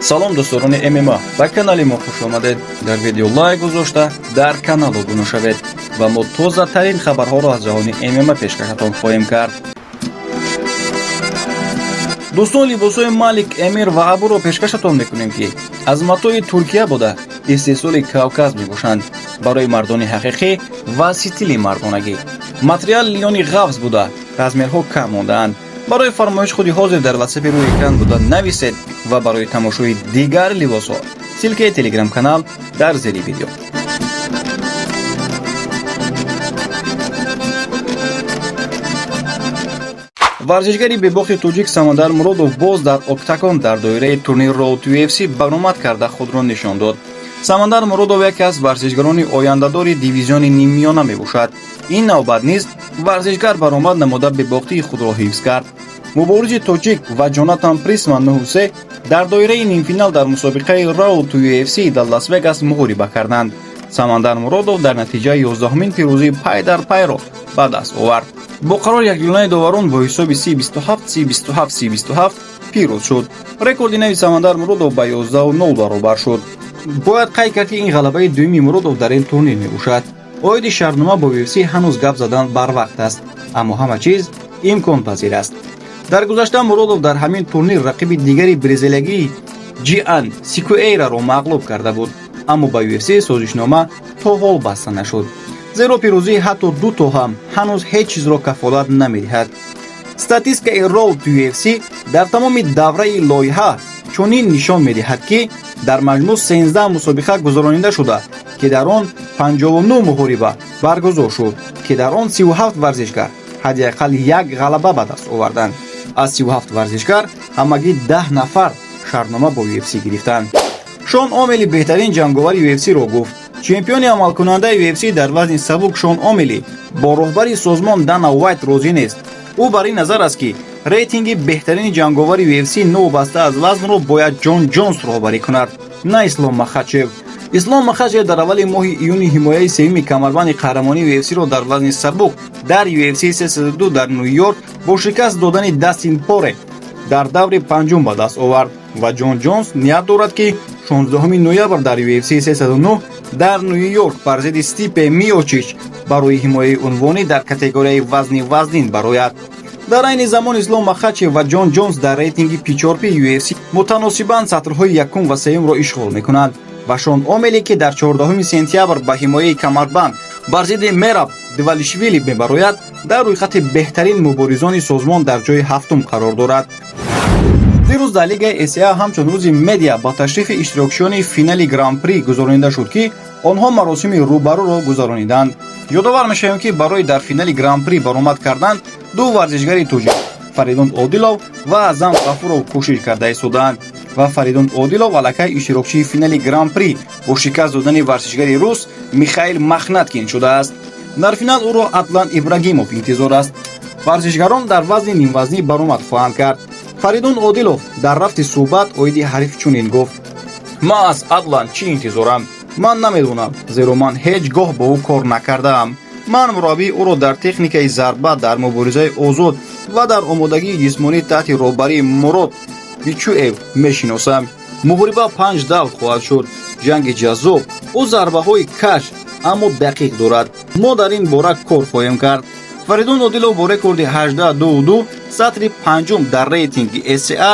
салом дӯстдорони ММА, ба канали мо хуш омадед. дар видео лайк гузошта дар канал обуна шавед ва мо тозатарин хабарҳоро аз ҷаҳони ММА пешкашатон хоҳем кард. дӯстон, либосҳои Малик Эмир ва Абуро пешкашатон мекунем, ки аз матои Туркия буда истеҳсоли Кавказ мебошанд барои мардони ҳақиқӣ ва стили мардонагӣ. материал лиёни ғафз буда размерҳо кам мондаанд. барои фармоиш худи ҳозир дар ватсапи рӯи экран буда нависед ва барои тамошои дигар либосҳо силкаи телеграм-канал дар зери видео. варзишгари бебохти тоҷик Самандар Муродов боз дар октагон дар доираи турнир Road to UFC баромад карда худро нишон дод. Самандар Муродов яке аз варзишгарони ояндадори дивизиони ниммиёна мебошад. ин навбат низ варзишгар баромад намуда бебохтии худро ҳифз кард. муборизи тоҷик ва Ҷонатан Присман 9-3 дар доираи нимфинал дар мусобиқаи Road to UFC дар Лас-Вегас муҳориба карданд. Самандар Муродов дар натиҷаи 11-мин пирӯзӣ пай дар пайро ба даст овард. бо қарор якҷӯлаи доварон бо ҳисоби 30-27, 30-27, 30-27 пирӯз шуд. рекорди нави Самандар Муродов ба 11-0 баробар шуд. бояд қайд кард, ки ин ғалабаи дуюми Муродов дар ин турнир мебошад. оиди шаҳрнома бо UFC ҳанӯз гап задан барвақт аст, аммо ҳама чиз имконпазир аст. дар гузашта Муродов дар ҳамин турнир рақиби дигари брезилиягии Ҷиан Сикуэйраро мағлуб карда буд, аммо ба UFC созишнома то ҳол баста нашуд. зеро пирӯзӣ ҳатто дуто ҳам ҳанӯз ҳеҷ чизро кафолат намедиҳад. статистикаи Road to UFC дар тамоми давраи лоиҳа чунин нишон медиҳад, ки дар маҷмӯъ 13 мусобиқа гузаронида шуда, ки дар он 59 муҳориба баргузор шуд, ки дар он 37 варзишгар ҳадиақал як ғалаба ба даст оварданд. аз 37 варзишгар ҳамагӣ 10 нафар шаҳрнома бо UFC гирифтанд. Шон Омели беҳтарин ҷанговари UFC-ро гуфт. чемпиони амалкунандаи UFC дар вазни сабук Шон Омели бо роҳбари созмон Дана Вайт розӣ нест. ӯ бар ин назар аст, ки рейтинги беҳтарини ҷанговари UFC новобаста аз вазнро бояд Ҷон Ҷонс роҳбарӣ кунад, на Ислом Махачев. ислом Махачев дар аввали моҳи июни ҳимояи севими камарбанди қаҳрамонии UFC-ро дар вазни сабук дар UFC 302 дар Нью-Йорк бо шикаст додани Дастин Поре дар даври панҷум ба даст овард ва Ҷон Ҷонс ният дорад, ки 16 ноябр дар UFC 309 дар Нью-Йорк бар зидди Стипе Миочич барои ҳимояи унвонӣ дар категорияи вазни вазнин барояд. дар айни замон Ислом Махачев ва Ҷон Ҷонс дар рейтинги P4P UFC мутаносибан сатрҳои якум ва сеюмро ишғол мекунанд ва Шон Омели, ки дар 14 сентябр ба ҳимояи камарбанд бар зидди Мераб Дивалишвили мебарояд, дар рӯйхати беҳтарин муборизони созмон дар ҷои ҳафтум қарор дорад. дирӯз дар лигаи SCA ҳамчун рӯзи медиа ба ташрифи иштирокчиёни финали Гран-при гузаронида шуд, ки онҳо маросими рӯбаруро гузарониданд. ёдовар мешавем, ки барои дар финали Гран-при баромад кардан ду варзишгари тоҷик Фаридун Одилов ва Азам Ғафуров кӯшиш карда истоданд ва Фаридун Одилов аллакай иштирокчии финали Гран-при бо шикаст додани варзишгари рус Михаил Махнаткин шудааст. дар финал ӯро Атлан Ибрагимов интизор аст. варзишгарон дар вазни нимвазнӣ баромад хоҳанд кард. Фаридун Одилов дар рафти суҳбат оиди ҳариф чунин гуфт: ман аз Атлан чӣ интизорам? ман намедонам, зеро ман ҳеҷ гоҳ бо ӯ кор накардаам. ман мураббии ӯро дар техникаи зарба, дар муборизаи озод ва дар омодагии ҷисмонӣ таҳти роҳбарии Мурод Бичуев мешиносам. муҳориба 5 давр хоҳад шуд, ҷанги ҷаззоб. ӯ зарбаҳои каш, аммо дақиқ дорад. мо дар ин бора кор хоҳем кард. Фаридун Одилов бо рекорди 18-2-2 сатри панҷум дар рейтинги SCA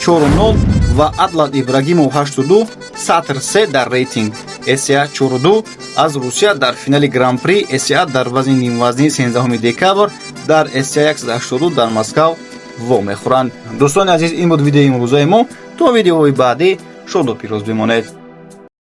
4-0 ва Атлан Ибрагимов 8-2 сатр 3 дар рейтинг SCA 4-2 аз Русия дар финали Гран-при SCA дар вазни нимвазнии 13 декабр дар SCA 182 дар Москав вомехӯранд. дӯстони азиз, ин буд видеои имрӯзаи мо. то видеоҳои баъдӣ шоду пирӯз бимонед.